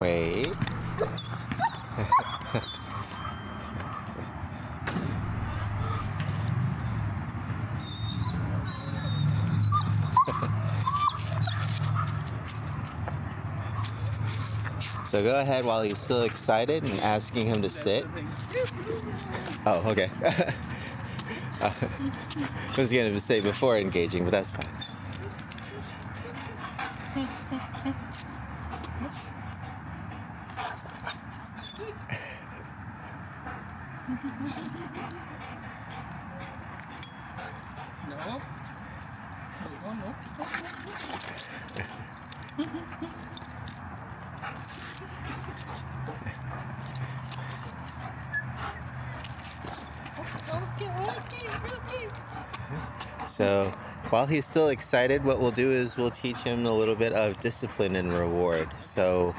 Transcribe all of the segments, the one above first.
Wait. So go ahead while he's still excited and asking him to sit. Oh, okay. I was going to say before engaging, but that's fine. No. No. Okay. So while he's still excited, what we'll do is we'll teach him a little bit of discipline and reward. So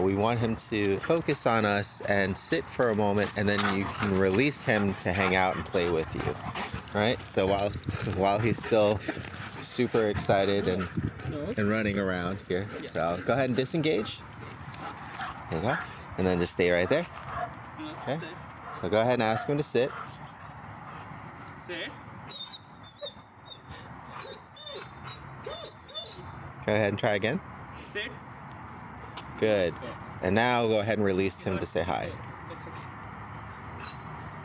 we want him to focus on us and sit for a moment, and then you can release him to hang out and play with you. Right? So while he's still super excited and running around here. So go ahead and disengage. There you go. And then just stay right there. Okay. So go ahead and ask him to sit. Sit. Go ahead and try again. Sit. Good. And now go ahead and release him to say hi.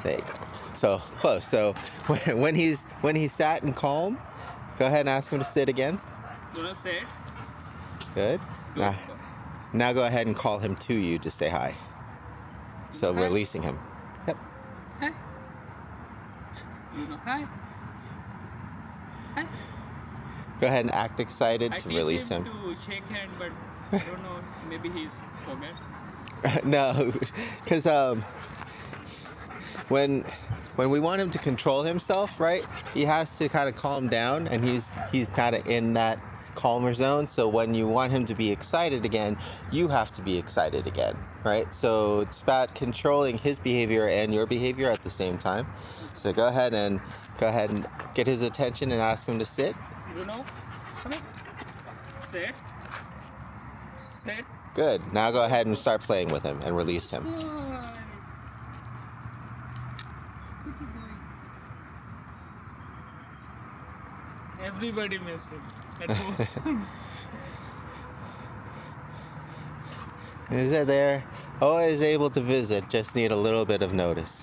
There you go. So close. So when he's sat and calm, go ahead and ask him to sit again. Bruno, sit. Good. Now go ahead and call him to you to say hi. So Hi. releasing him. Yep. Hi. Bruno, hi. Hi. Go ahead and act excited I to teach release him him. to shake hand, but I don't know. Maybe he's forget. No, because when we want him to control himself, right? He has to kind of calm down, and he's kind of in that calmer zone. So when you want him to be excited again, you have to be excited again, right? So it's about controlling his behavior and your behavior at the same time. So go ahead and get his attention and ask him to sit. Bruno, come here. Sit. Sit. Good. Now go ahead and start playing with him and release him. Good. Good boy. Everybody missed him at home. Is it there? Always able to visit, just need a little bit of notice.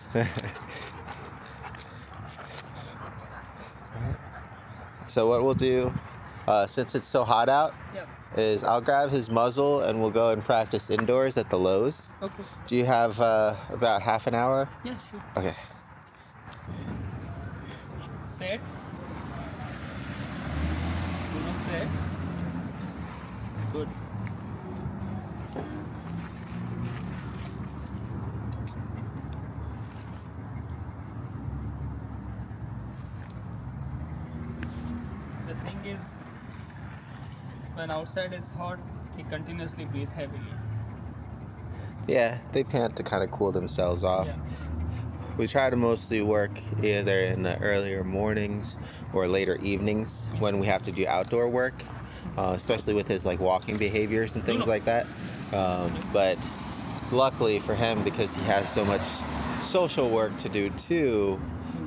So what we'll do, since it's so hot out, Yep. is I'll grab his muzzle and we'll go and practice indoors at the Lowe's. Okay. Do you have about half an hour? Yeah, sure. Okay. Sit. Bruno, sit. Good. The thing is, when outside is hot, he continuously breathes heavily. Yeah, they pant to kind of cool themselves off. Yeah. We try to mostly work either in the earlier mornings or later evenings when we have to do outdoor work, especially with his like walking behaviors and things like that. But luckily for him, because he has so much social work to do too,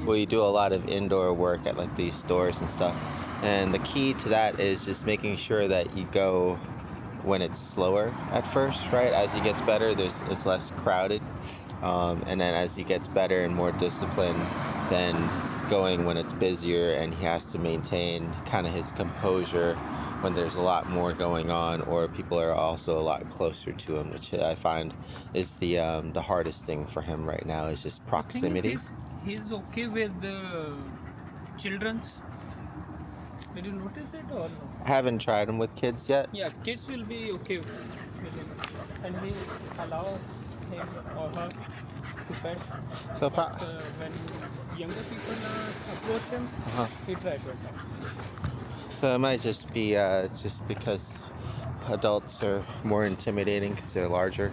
we do a lot of indoor work at like these stores and stuff. And the key to that is just making sure that you go when it's slower at first, right? As he gets better, it's less crowded. And then as he gets better and more disciplined, then going when it's busier and he has to maintain kind of his composure when there's a lot more going on or people are also a lot closer to him, which I find is the hardest thing for him right now is just proximity. He's okay with the children's. Did you notice it or no? I haven't tried him with kids yet. Yeah, kids will be okay with him. And he allow him or her to pet. So But when younger people approach him, he tries to attack. So it might just be just because adults are more intimidating because they're larger.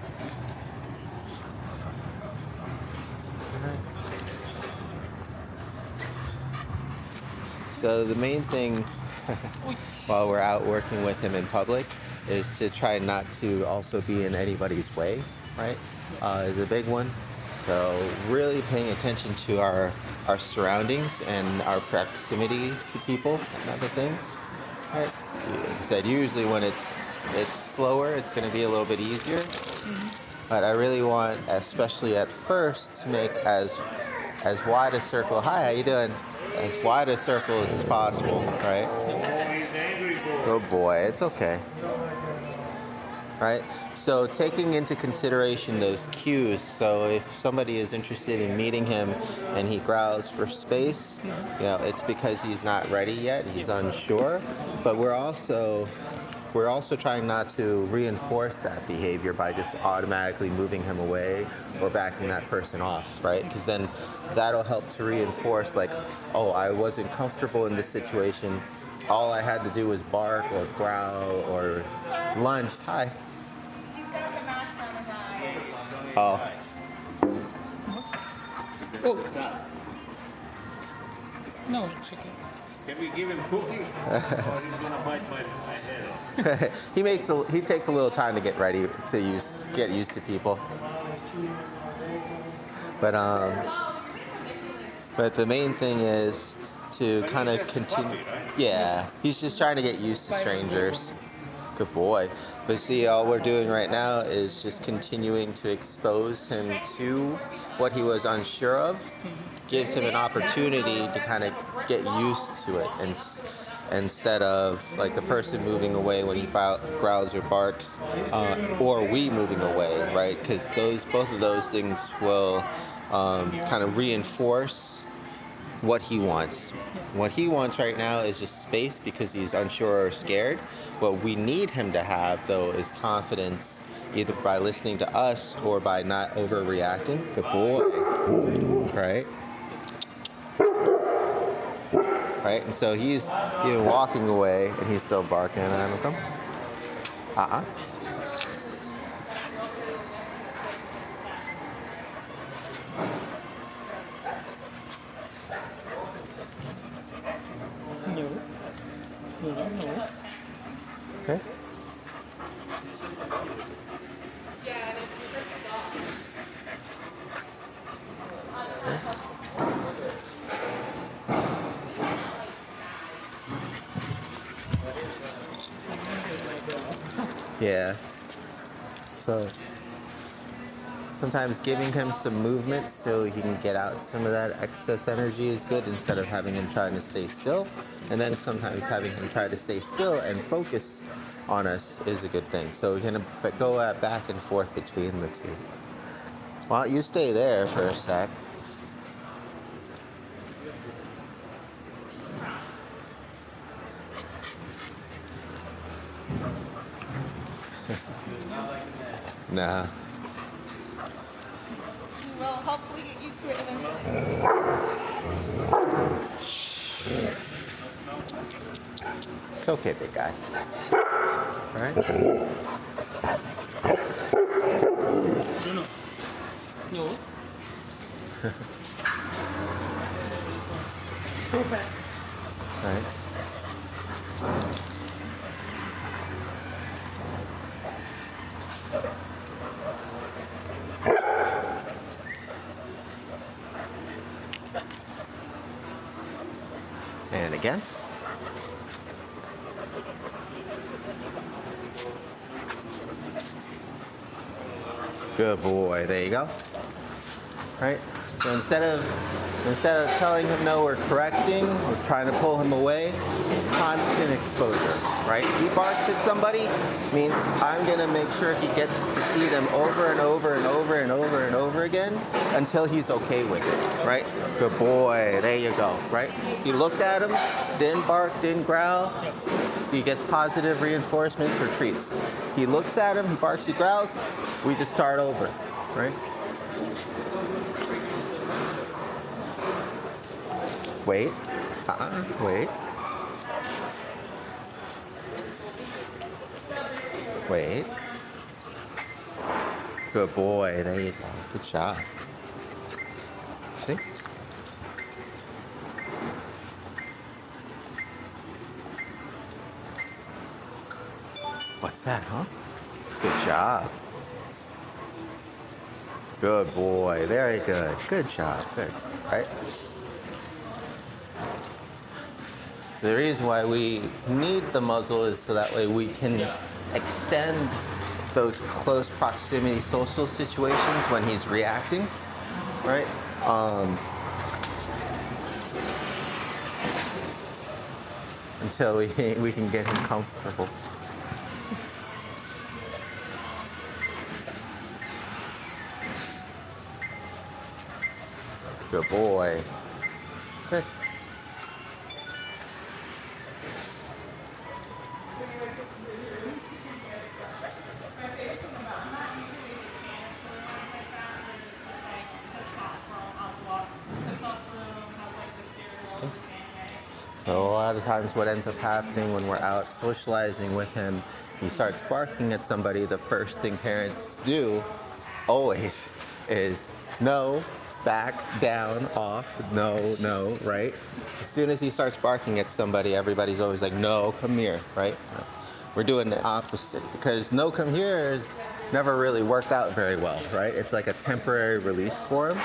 So the main thing while we're out working with him in public is to try not to also be in anybody's way, right? Is a big one. So really paying attention to our surroundings and our proximity to people and other things. Right? Like I said, usually when it's slower, it's going to be a little bit easier. But I really want, especially at first, to make as wide a circle. Hi, how you doing? As wide a circle as possible, right? Good boy. It's okay. Right? So taking into consideration those cues. So if somebody is interested in meeting him and he growls for space, it's because he's not ready yet. He's unsure. But we're also trying not to reinforce that behavior by just automatically moving him away or backing that person off, right? Because then that'll help to reinforce, like, oh, I wasn't comfortable in this situation. All I had to do was bark or growl or lunge. Hi. He's got the mask on his eye. Oh. Oh. No, it's okay. Can we give him cookie? Or he's gonna bite my head off? He takes a little time to get ready to get used to people. But the main thing is to kind of continue. Yeah, he's just trying to get used to strangers. Good boy. But see, all we're doing right now is just continuing to expose him to what he was unsure of. Gives him an opportunity to kind of get used to it, and instead of like the person moving away when he growls or barks, or we moving away, right? Because both of those things will kind of reinforce what he wants. What he wants right now is just space because he's unsure or scared. What we need him to have, though, is confidence, either by listening to us or by not overreacting. Good boy. Right? Right? And so he's even walking away and he's still barking at him. No. Okay. Yeah. So sometimes giving him some movement so he can get out some of that excess energy is good instead of having him trying to stay still. And then sometimes having him try to stay still and focus on us is a good thing. So we're going to go back and forth between the two. Why don't you stay there for a sec? Nah. He will hopefully get used to it eventually. It's okay, big guy. All right? Bruno. No. Go back. All right. And again. Good boy. There you go. Right? So instead of telling him no, we're correcting, we're trying to pull him away. Constant exposure, right? He barks at somebody, means I'm gonna make sure he gets to see them over and over and over and over and over again until he's okay with it, right? Good boy, there you go, right? He looked at him, didn't bark, didn't growl. He gets positive reinforcements or treats. He looks at him, he barks, he growls, we just start over, right? Wait. Wait. Wait. Good boy. There you go. Good job. See? What's that, huh? Good job. Good boy. Very good. Good job. Good. Right? So the reason why we need the muzzle is so that way we can extend those close proximity social situations when he's reacting, right? Until we can get him comfortable. Good boy. Good. So a lot of times what ends up happening when we're out socializing with him, he starts barking at somebody, the first thing parents do always is no, back, down, off, no, no, right? As soon as he starts barking at somebody, everybody's always like, no, come here, right? We're doing the opposite because no, come here is never really worked out very well, right? It's like a temporary release for him.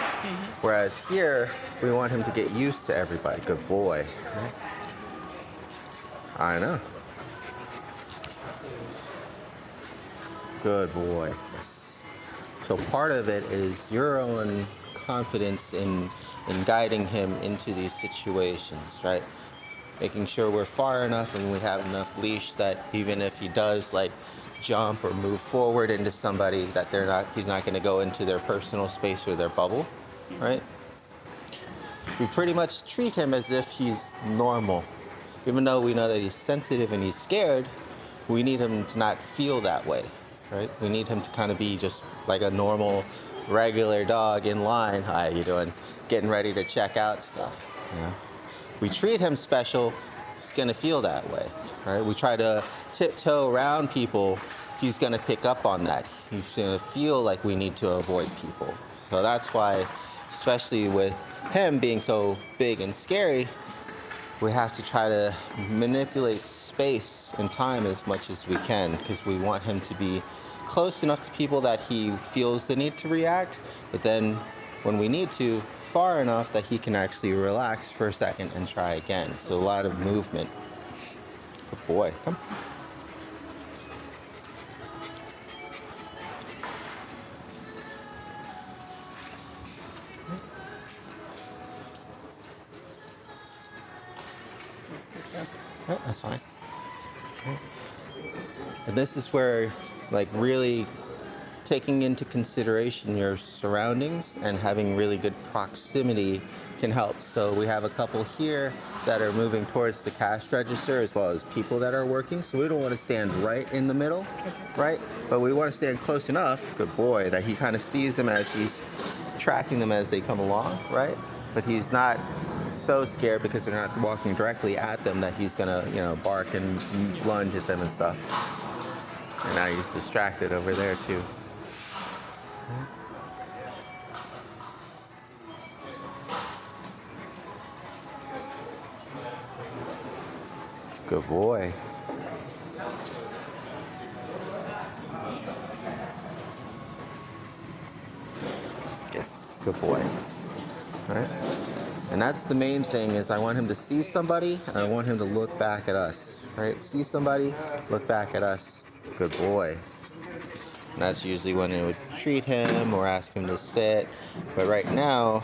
Whereas here, we want him to get used to everybody. Good boy. Right? I know. Good boy. Yes. So part of it is your own confidence in guiding him into these situations, right? Making sure we're far enough and we have enough leash that even if he does like jump or move forward into somebody, that he's not going to go into their personal space or their bubble, right? We pretty much treat him as if he's normal. Even though we know that he's sensitive and he's scared, we need him to not feel that way, right? We need him to kind of be just like a normal, regular dog in line. Hi, you doing? Getting ready to check out stuff. You know? We treat him special, he's gonna feel that way, right? We try to tiptoe around people, he's gonna pick up on that. He's gonna feel like we need to avoid people. So that's why, especially with him being so big and scary, we have to try to manipulate space and time as much as we can because we want him to be close enough to people that he feels the need to react, but then when we need to, far enough that he can actually relax for a second and try again. So a lot of movement. Good boy, come. Oh, that's fine. And this is where, like, really taking into consideration your surroundings and having really good proximity can help. So we have a couple here that are moving towards the cash register as well as people that are working. So we don't want to stand right in the middle, right? But we want to stand close enough, good boy, that he kind of sees them as he's tracking them as they come along, right? But he's not so scared because they're not walking directly at them that he's gonna, bark and lunge at them and stuff. And now he's distracted over there too. Good boy. Yes, good boy. All right. And that's the main thing is I want him to see somebody and I want him to look back at us. Right? See somebody, look back at us. Good boy. And that's usually when it would treat him or ask him to sit. But right now,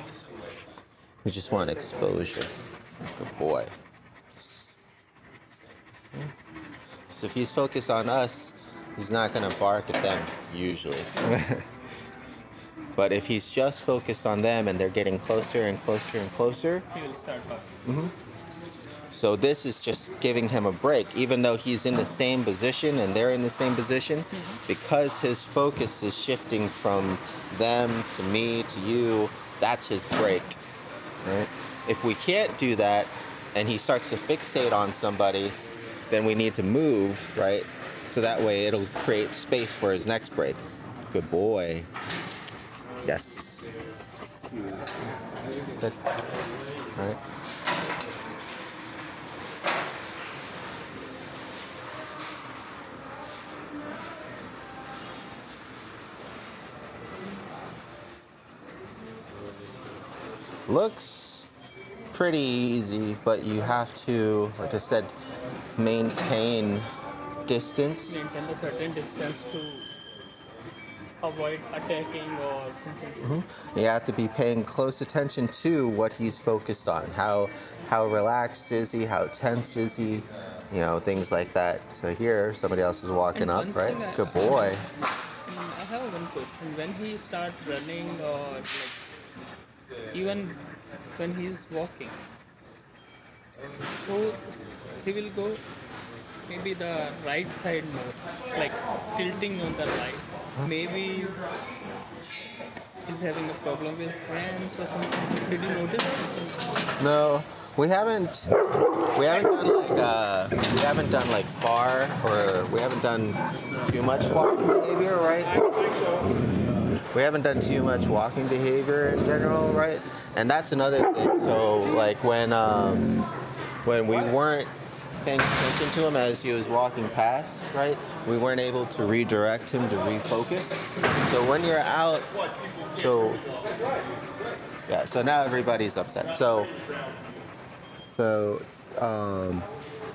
we just want exposure. Good boy. So if he's focused on us, he's not going to bark at them, usually. But if he's just focused on them and they're getting closer and closer and closer, he will start barking. So this is just giving him a break, even though he's in the same position and they're in the same position, because his focus is shifting from them to me to you, that's his break, right? If we can't do that and he starts to fixate on somebody, then we need to move, right? So that way it'll create space for his next break. Good boy. Yes. Good. All right. Looks pretty easy, but you have to, like I said, maintain distance. Maintain a certain distance to avoid attacking or something. You have to be paying close attention to what he's focused on. How relaxed is he? How tense is he? You know, things like that. So here, somebody else is walking And up, one right? thing I- Good boy. I have one question. When he starts running or like even when he's walking, so he will go maybe the right side more, like tilting on the right. Maybe he's having a problem with hands or something. Did you notice something? No, we haven't. We haven't done we haven't done like far, or we haven't done too much walking behavior, right? We haven't done too much walking behavior in general, right? And that's another thing. So like when we weren't paying attention to him as he was walking past, right? We weren't able to redirect him to refocus. So when you're out, so yeah, so now everybody's upset. So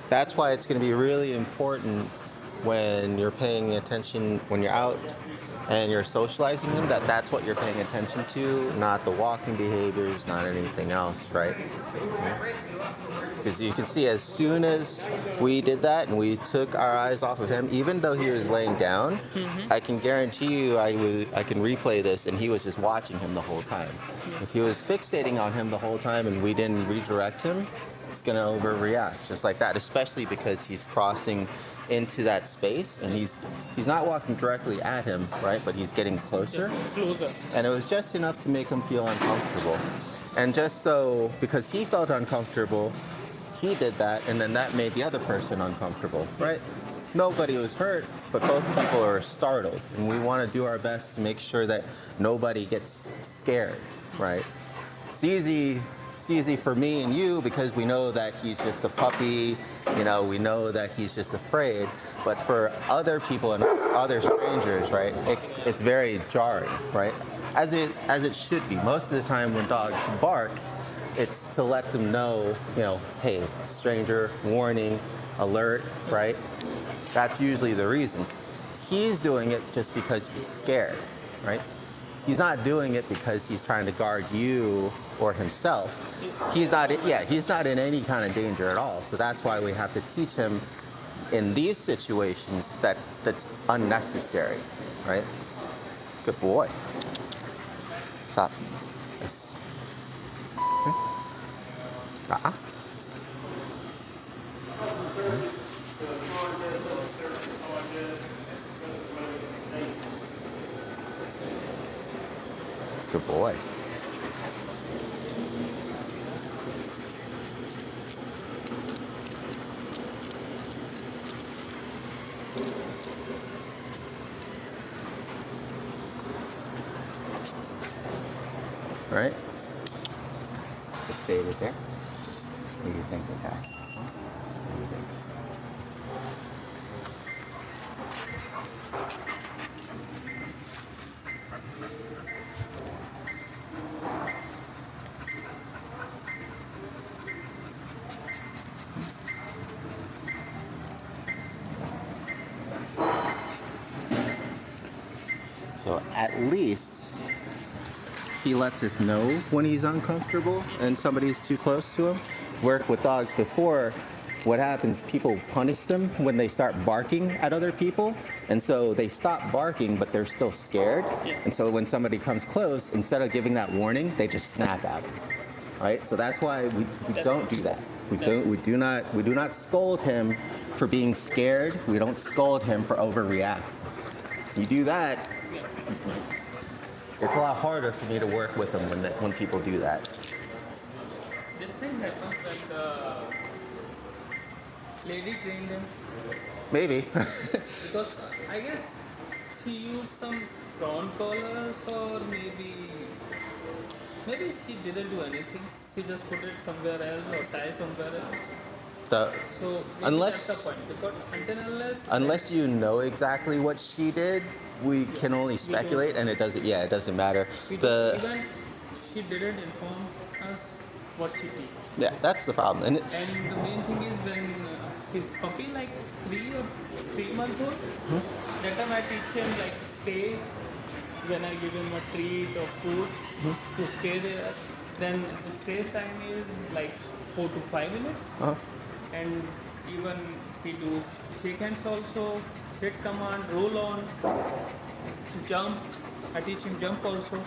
that's why it's going to be really important when you're paying attention, when you're out and you're socializing him, that's what you're paying attention to, not the walking behaviors, not anything else, right? Because you can see as soon as we did that and we took our eyes off of him, even though he was laying down, I can guarantee you I can replay this and he was just watching him the whole time. If he was fixating on him the whole time and we didn't redirect him, he's going to overreact just like that, especially because he's crossing into that space and he's not walking directly at him, right? But he's getting closer. Closer. And it was just enough to make him feel uncomfortable. And just so, because he felt uncomfortable, he did that, and then that made the other person uncomfortable, right? Nobody was hurt, but both people are startled. And we want to do our best to make sure that nobody gets scared, right? It's easy for me and you because we know that he's just a puppy, you know, we know that he's just afraid. But for other people and other strangers, right, it's very jarring, right? As it should be. Most of the time when dogs bark, it's to let them know, you know, hey, stranger, warning, alert, right? That's usually the reasons. He's doing it just because he's scared, right? He's not doing it because he's trying to guard you or himself. He's not in any kind of danger at all. So that's why we have to teach him in these situations that's unnecessary, right? Good boy. Stop. Yes. Good boy. Right? Fixate it there. What do you think of that? What do you think? So at least he lets us know when he's uncomfortable and somebody's too close to him. Worked with dogs before. What happens, people punish them when they start barking at other people. And so they stop barking, but they're still scared. And so when somebody comes close, instead of giving that warning, they just snap at them. Right? So that's why we don't do that. We do not scold him for being scared. We don't scold him for overreacting. You do that, it's a lot harder for me to work with them when people do that. This thing happens when the lady trained him Maybe. because I guess she used some prawn collars or maybe she didn't do anything. She just put it somewhere else or tie somewhere else. So maybe Unless- that's the point because Unless you know exactly what she did, we can only speculate, and it doesn't matter. even she didn't inform us what she teach. Yeah, that's the problem. And And the main thing is when his puppy like 3 month old, that time I teach him like stay when I give him a treat or food to stay there. Then the stay time is like 4 to 5 minutes, uh, and even he do shake hands also, sit command, roll on, jump. I teach him jump also.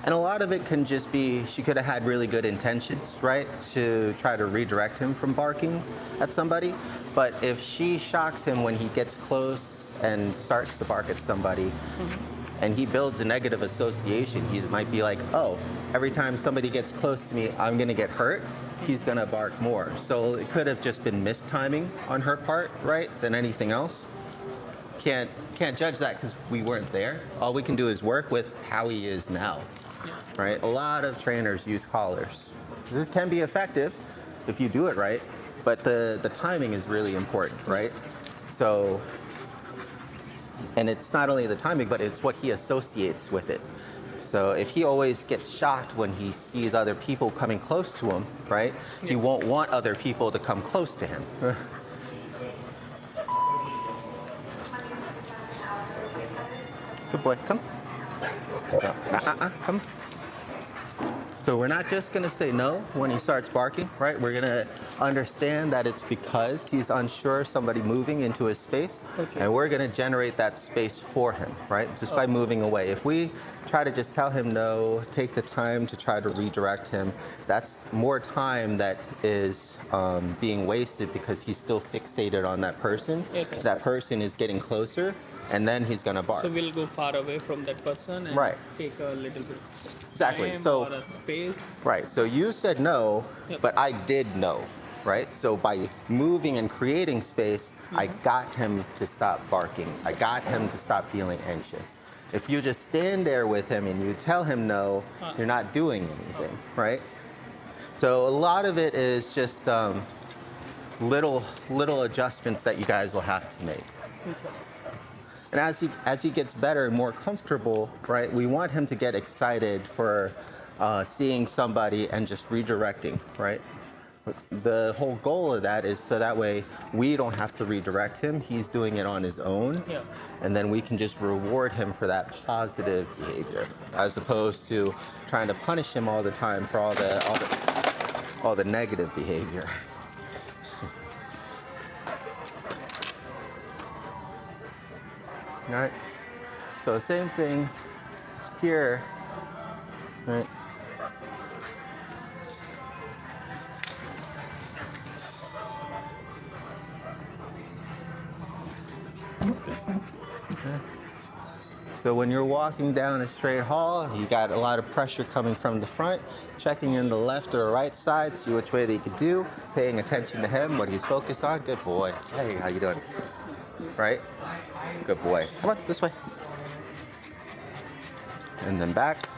and a lot of it can just be she could have had really good intentions, right? To try to redirect him from barking at somebody. But if she shocks him when he gets close and starts to bark at somebody, and he builds a negative association, he might be like, oh, every time somebody gets close to me, I'm gonna get hurt. He's gonna bark more. So it could have just been mistiming on her part, right? Than anything else. Can't judge that because we weren't there. All we can do is work with how he is now, right? A lot of trainers use collars. It can be effective if you do it right, but the timing is really important, right? So, and it's not only the timing, but it's what he associates with it. So if he always gets shocked when he sees other people coming close to him, right? He won't want other people to come close to him. Good boy, come. Come. So we're not just gonna say no when he starts barking, right? We're gonna understand that it's because he's unsure of somebody moving into his space, and we're gonna generate that space for him, right? Just by moving away. If we try to just tell him no, take the time to try to redirect him, that's more time that is being wasted because he's still fixated on that person. Okay. That person is getting closer, and then he's gonna bark. So we'll go far away from that person and Right. take a little bit Exactly. time So or a space. right. So you said no, Yep. but I did no. Right. So by moving and creating space, I got him to stop barking. I got him to stop feeling anxious. If you just stand there with him and you tell him no, you're not doing anything. Right. So a lot of it is just little adjustments that you guys will have to make. And as he gets better and more comfortable, right, we want him to get excited for seeing somebody and just redirecting, right? The whole goal of that is so that way we don't have to redirect him. He's doing it on his own. Yeah. And then we can just reward him for that positive behavior, as opposed to trying to punish him all the time for all the negative behavior. All right. So same thing here, right? So when you're walking down a straight hall, you got a lot of pressure coming from the front, checking in the left or right side, see which way they could do, paying attention to him, what he's focused on. Good boy. Hey, how you doing? Right? Good boy. Come on, this way. And then back.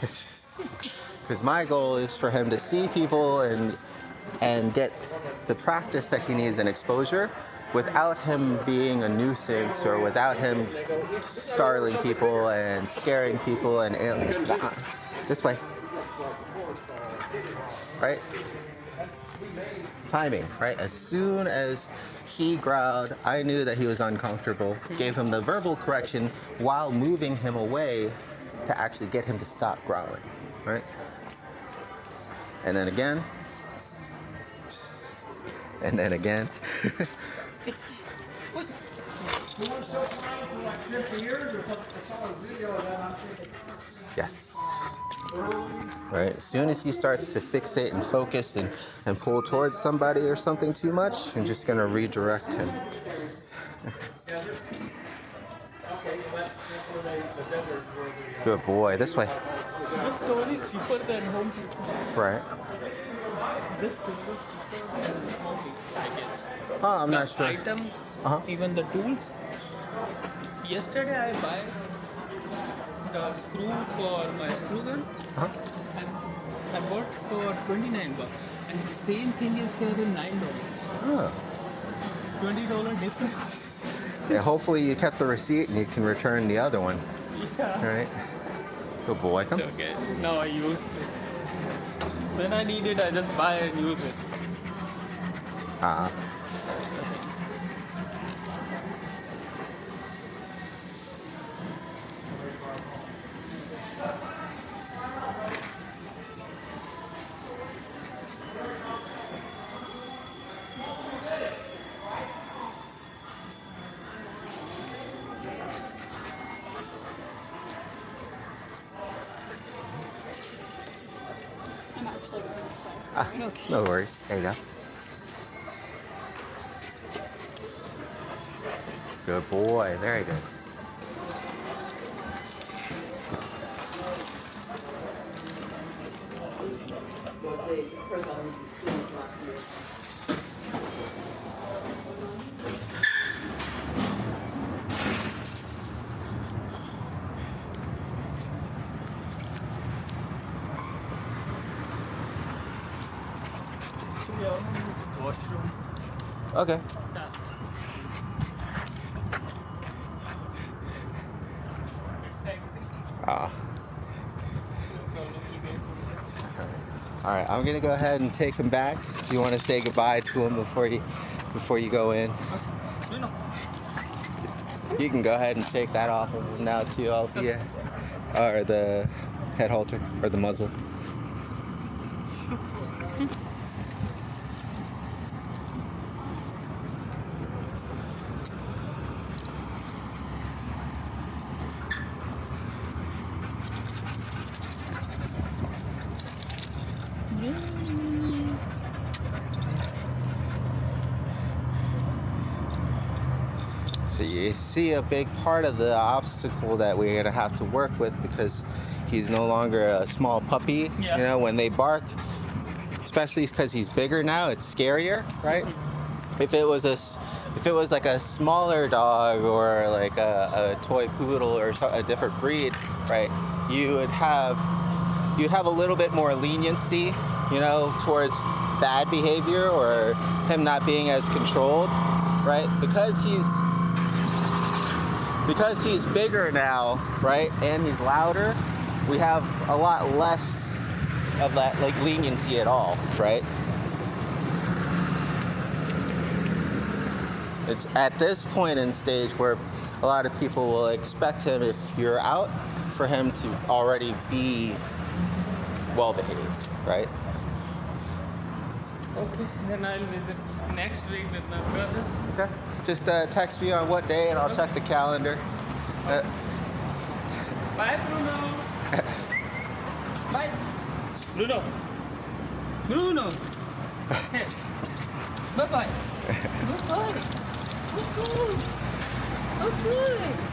Because my goal is for him to see people and get the practice that he needs and exposure without him being a nuisance or without him startling people and scaring people and this way. Right? Timing, right? As soon as he growled, I knew that he was uncomfortable, gave him the verbal correction while moving him away to actually get him to stop growling, right? And then again. And then again. Yes. Right. As soon as he starts to fixate and focus and pull towards somebody or something too much, I'm just going to redirect him. Good boy. This way. This store is cheaper than Home Depot. Right. This store is cheaper than Home Depot, I guess. Oh, I'm not sure. Items, Uh-huh. even the tools. Yesterday I buy the screw for my screw gun. Uh-huh. And I bought for $29, and the same thing is here in $9. Oh. $20 difference. Yeah, hopefully you kept the receipt and you can return the other one. Yeah. All right. Good boy. It's Come. okay. Now I use it. When I need it, I just buy and use it. Ah. I'm actually going this way. Ah, Sorry. no worries. There you go. Good boy. Very good. Washroom. Okay. Yeah. Ah. All right. I'm gonna go ahead and take him back. Do you want to say goodbye to him before you go in? Bruno. You can go ahead and take that off of him now too, Althea. Or the head halter or the muzzle. So you see a big part of the obstacle that we're gonna have to work with because he's no longer a small puppy. Yeah. You know, when they bark, especially because he's bigger now, it's scarier, right? If it was like a smaller dog or like a toy poodle or a different breed, right? You'd have a little bit more leniency, you know, towards bad behavior or him not being as controlled, right? Because he's bigger now, right, and he's louder, we have a lot less of that like leniency at all, right? It's at this point in stage where a lot of people will expect him, if you're out, for him to already be well behaved, right? Okay, then I'll visit next week with my brother. Okay. Just text me on what day and I'll check the calendar. Bye, Bruno. Bye. Bruno. Bruno. Hey. Bye-bye. Good boy. Good boy. Good boy.